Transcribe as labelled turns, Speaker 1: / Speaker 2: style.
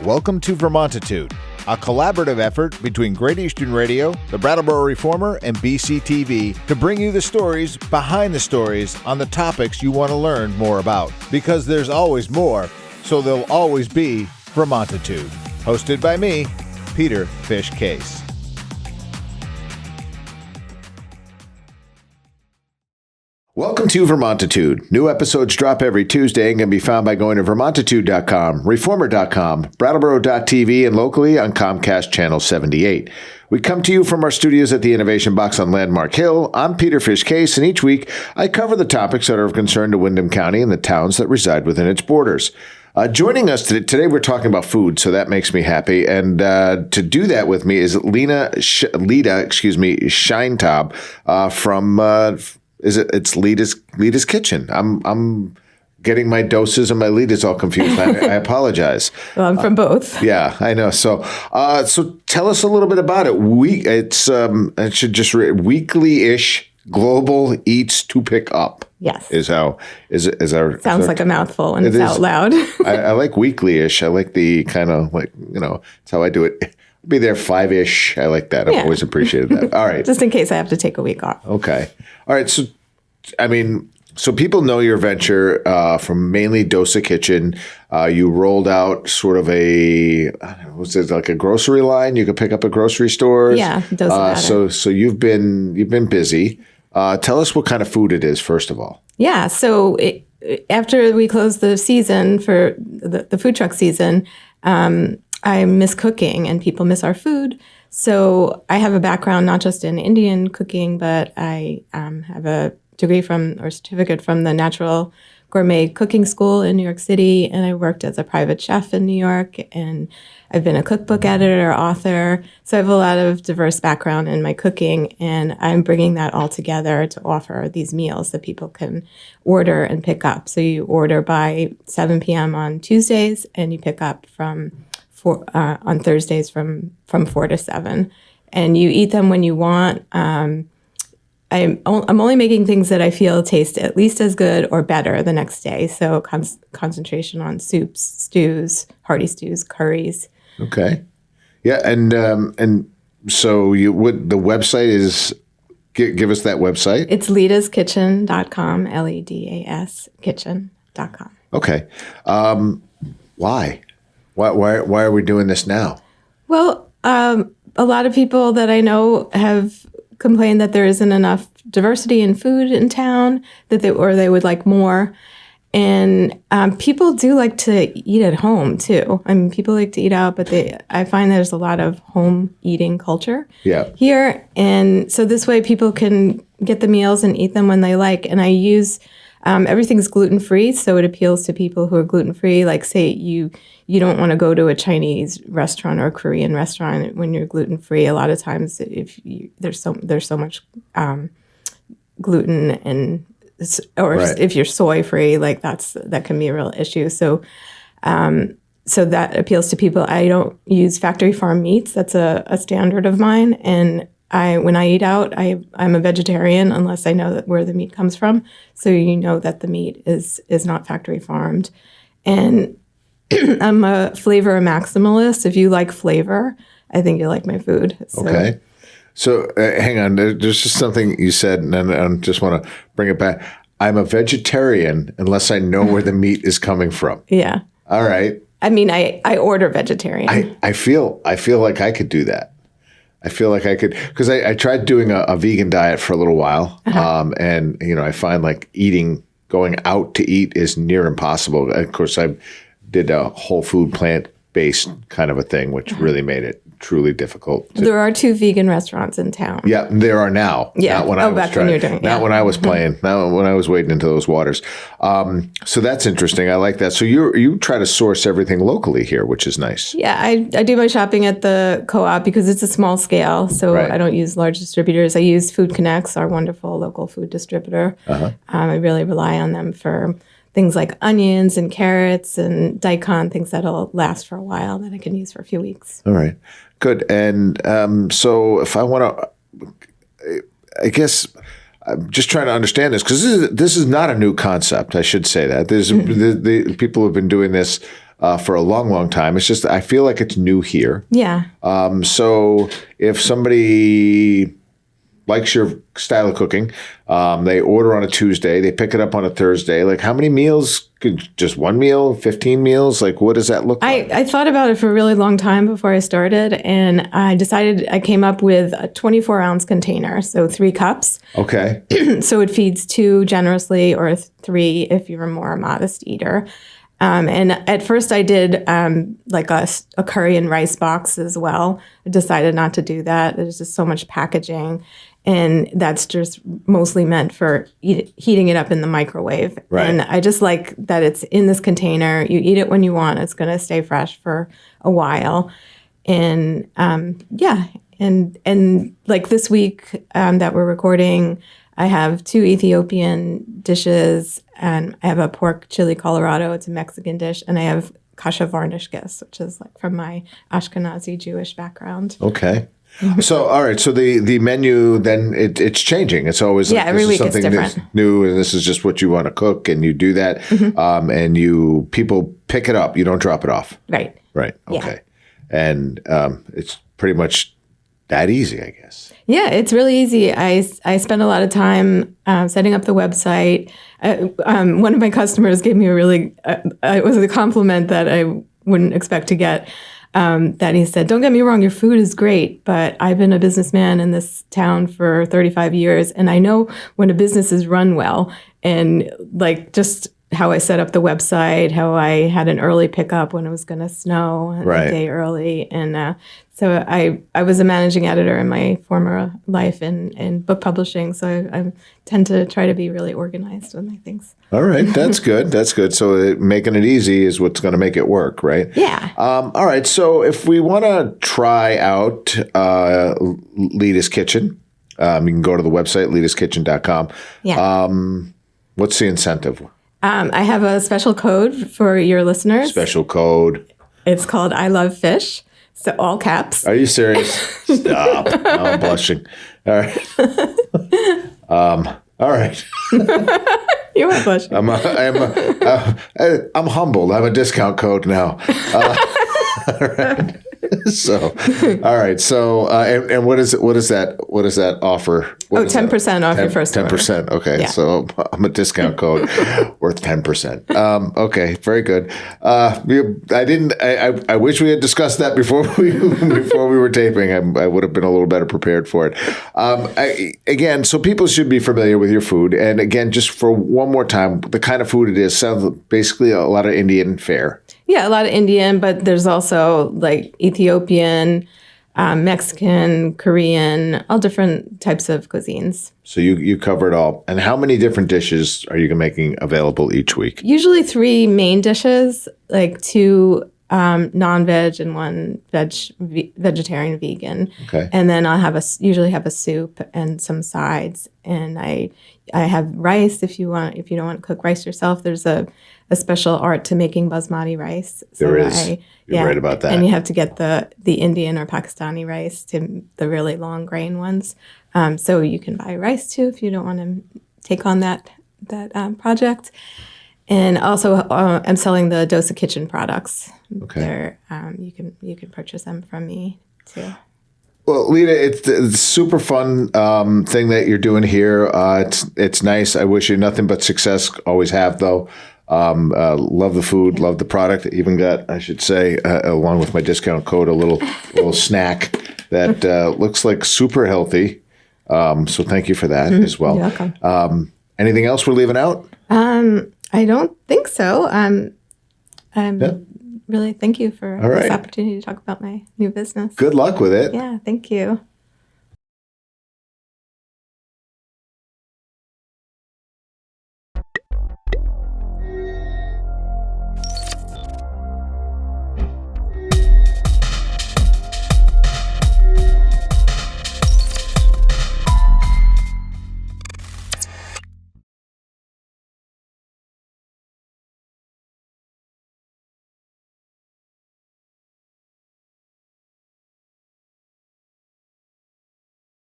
Speaker 1: Welcome to Vermontitude, a collaborative effort between Great Eastern Radio, the Brattleboro Reformer, and BCTV to bring you the stories behind the stories on the topics you want to learn more about. Because there's always more, so there'll always be Vermontitude. Hosted by me, Peter Fish Case. Welcome to Vermontitude. New episodes drop every Tuesday and can be found by going to Vermontitude.com, Reformer.com, Brattleboro.tv, and locally on Comcast Channel 78. We come to you from our studios at the Innovation Box on Landmark Hill. I'm Peter Fish Case, and each week I cover the topics that are of concern to Windham County and the towns that reside within its borders. Joining us today, we're talking about food, so that makes me happy. And to do that with me is Leda, Sheintab from... It's Leda's Kitchen. I'm getting my doses and my Leda's all confused. I apologize.
Speaker 2: Well, I'm from both.
Speaker 1: Yeah, I know. So tell us a little bit about it. I should just read weekly-ish global eats to pick up.
Speaker 2: Yes.
Speaker 1: Is our
Speaker 2: sounds like a mouthful and it's out loud.
Speaker 1: I like weekly-ish. I like the kind of it's how I do it. Be there 5-ish. I like that. I've always appreciated that. All right.
Speaker 2: Just in case I have to take a week off.
Speaker 1: Okay. All right. So people know your venture from mainly Dosa Kitchen. You rolled out sort of was it like a grocery line? You could pick up at grocery stores.
Speaker 2: Yeah, Dosa.
Speaker 1: So you've been busy. Tell us what kind of food it is, first of all.
Speaker 2: Yeah. So after we closed the season for the food truck season, I miss cooking and people miss our food. So I have a background not just in Indian cooking, but I have a degree certificate from the Natural Gourmet Cooking School in New York City. And I worked as a private chef in New York. And I've been a cookbook editor, author. So I have a lot of diverse background in my cooking. And I'm bringing that all together to offer these meals that people can order and pick up. So you order by 7 p.m. on Tuesdays and you pick up on Thursdays from 4 to 7, and you eat them when you want. I'm only making things that I feel taste at least as good or better the next day. So concentration on soups, stews, hearty stews, curries.
Speaker 1: Okay, yeah, and so the website is. Give us that website.
Speaker 2: It's ledaskitchen.com. LEDAS kitchen.com.
Speaker 1: Okay, why? Why are we doing this now?
Speaker 2: Well, a lot of people that I know have complained that there isn't enough diversity in food in town, they would like more. And people do like to eat at home too. I mean, people like to eat out, but I find there's a lot of home eating culture here. And so this way people can get the meals and eat them when they like. And I use everything's gluten-free, so it appeals to people who are gluten-free. Like, say you don't want to go to a Chinese restaurant or a Korean restaurant when you're gluten-free. A lot of times, there's so much gluten if you're soy-free, like that can be a real issue. So that appeals to people. I don't use factory farm meats. That's a standard of mine, and when I eat out, I'm a vegetarian unless I know where the meat comes from. So you know that the meat is not factory farmed. And I'm a flavor maximalist. If you like flavor, I think you like my food. So.
Speaker 1: Okay. So hang on. There's just something you said, and I just want to bring it back. I'm a vegetarian unless I know where the meat is coming from.
Speaker 2: Yeah.
Speaker 1: All right.
Speaker 2: I mean, I order vegetarian.
Speaker 1: I feel like I could do that. I feel like I could, because I tried doing a vegan diet for a little while, and I find like going out to eat is near impossible. Of course, I did a whole food plant-based kind of a thing, which really made it truly difficult.
Speaker 2: There are 2 vegan restaurants in town.
Speaker 1: Yeah, there are now.
Speaker 2: Yeah.
Speaker 1: Not when I was
Speaker 2: back when you were doing it.
Speaker 1: Not when I was playing. Not when I was wading into those waters. So that's interesting. I like that. So you try to source everything locally here, which is nice.
Speaker 2: Yeah, I do my shopping at the co-op because it's a small scale. So I don't use large distributors. I use Food Connects, our wonderful local food distributor. I really rely on them for things like onions and carrots and daikon, things that'll last for a while that I can use for a few weeks.
Speaker 1: All right. Good. And so if I want to, I guess I'm just trying to understand this because this is not a new concept. I should say that. There's the people who have been doing this for a long, long time. It's just I feel like it's new here.
Speaker 2: Yeah.
Speaker 1: So if somebody likes your style of cooking, they order on a Tuesday, they pick it up on a Thursday. Like, how many meals? Just one meal, 15 meals? Like, what does that look like?
Speaker 2: I thought about it for a really long time before I started, and I came up with a 24-ounce container, so 3 cups.
Speaker 1: Okay.
Speaker 2: So it feeds 2 generously or 3 if you're a more modest eater. And at first I did like a curry and rice box as well. I decided not to do that. There's just so much packaging. And that's just mostly meant for heating it up in the microwave.
Speaker 1: Right.
Speaker 2: And I just like that it's in this container. You eat it when you want. It's going to stay fresh for a while. And yeah. And like this week that we're recording, I have 2 Ethiopian dishes, and I have a pork chili Colorado. It's a Mexican dish, and I have kasha varnishkes, which is like from my Ashkenazi Jewish background.
Speaker 1: Okay. So, all right. So the menu then it's changing. It's always like,
Speaker 2: every week
Speaker 1: something
Speaker 2: it's different.
Speaker 1: new, and this is just what you want to cook, and you do that, and people pick it up. You don't drop it off.
Speaker 2: Right.
Speaker 1: Right. Okay. Yeah. And it's pretty much that easy, I guess.
Speaker 2: Yeah, it's really easy. I spend a lot of time setting up the website. One of my customers gave me it was a compliment that I wouldn't expect to get. That he said, "Don't get me wrong, your food is great, but I've been a businessman in this town for 35 years, and I know when a business is run well, and like just how I set up the website, how I had an early pickup when it was going to snow a day early, and so I was a managing editor in my former life in book publishing, so I tend to try to be really organized with my things."
Speaker 1: All right, that's good. That's good. So making it easy is what's going to make it work, right?
Speaker 2: Yeah.
Speaker 1: All right. So if we want to try out Leda's Kitchen, you can go to the website ledaskitchen.com.
Speaker 2: Yeah.
Speaker 1: What's the incentive?
Speaker 2: I have a special code for your listeners.
Speaker 1: Special code.
Speaker 2: It's called I Love Fish. So all caps.
Speaker 1: Are you serious? Stop. Now I'm blushing. All right. All right.
Speaker 2: You are blushing.
Speaker 1: I'm humbled. I have a discount code now. All right. So, all right. So, and what is it? What is that? What does that offer?
Speaker 2: 10% off your first order.
Speaker 1: 10%. Okay. Yeah. So I'm a discount code worth 10%. Okay. Very good. I wish we had discussed that before we were taping. I would have been a little better prepared for it. Again, so people should be familiar with your food. And again, just for one more time, the kind of food it is sounds basically a lot of Indian fare.
Speaker 2: Yeah, a lot of Indian, but there's also like Ethiopian, Mexican, Korean, all different types of cuisines.
Speaker 1: So you cover it all. And how many different dishes are you making available each week?
Speaker 2: Usually 3 main dishes, like 2 non-veg and 1 vegetarian vegan.
Speaker 1: Okay.
Speaker 2: And then I'll usually have a soup and some sides. And I have rice if you don't want to cook rice yourself. There's a special art to making basmati rice. So
Speaker 1: there is. You're right about that.
Speaker 2: And you have to get the Indian or Pakistani rice, to the really long grain ones. So you can buy rice too if you don't want to take on that project. And also, I'm selling the Dosa Kitchen products.
Speaker 1: Okay.
Speaker 2: You can purchase them from me too.
Speaker 1: Well, Leda, it's a super fun thing that you're doing here. It's nice. I wish you nothing but success. Always have, though. Love the food, love the product. Even got, I should say, along with my discount code, a little snack that looks like super healthy. So thank you for that as well.
Speaker 2: You're welcome.
Speaker 1: Anything else we're leaving out?
Speaker 2: I don't think so. Really thank you for this opportunity to talk about my new business.
Speaker 1: Good luck with it.
Speaker 2: Yeah, thank you.